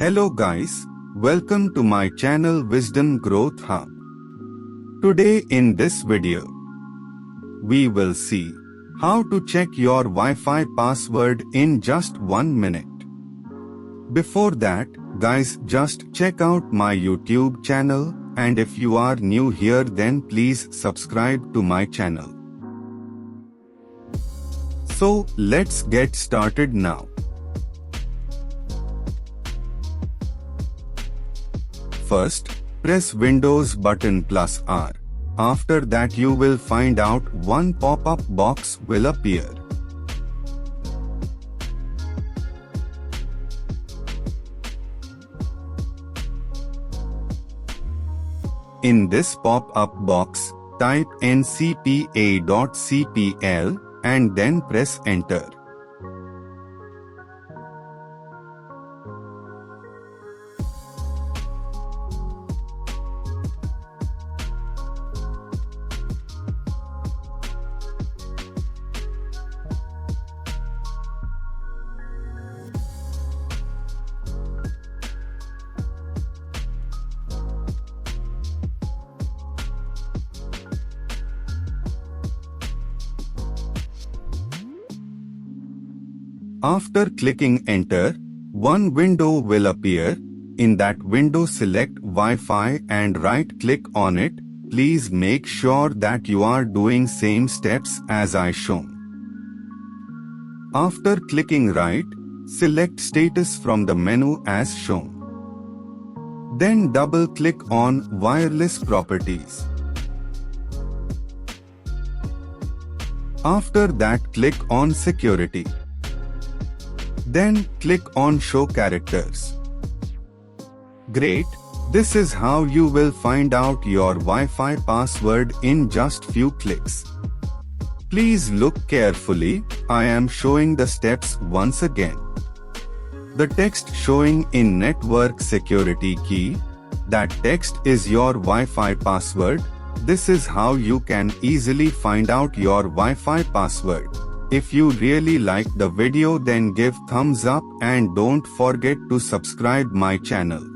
Hello guys, welcome to my channel Wisdom Growth Hub. Today in this video, we will see how to check your Wi-Fi password in just 1 minute. Before that, guys, just check out my YouTube channel, and if you are new here then please subscribe to my channel. So, let's get started now. First, press Windows button plus R. After that you will find out one pop-up box will appear. In this pop-up box, type ncpa.cpl and then press enter. After clicking enter, one window will appear. In that window select Wi-Fi and right-click on it. Please make sure that you are doing same steps as I shown. After clicking right, select status from the menu as shown. Then double-click on wireless properties. After that click on security. Then click on Show Characters. Great! This is how you will find out your Wi-Fi password in just few clicks. Please look carefully, I am showing the steps once again. The text showing in Network Security Key, that text is your Wi-Fi password. This is how you can easily find out your Wi-Fi password. If you really like the video then give thumbs up and don't forget to subscribe my channel.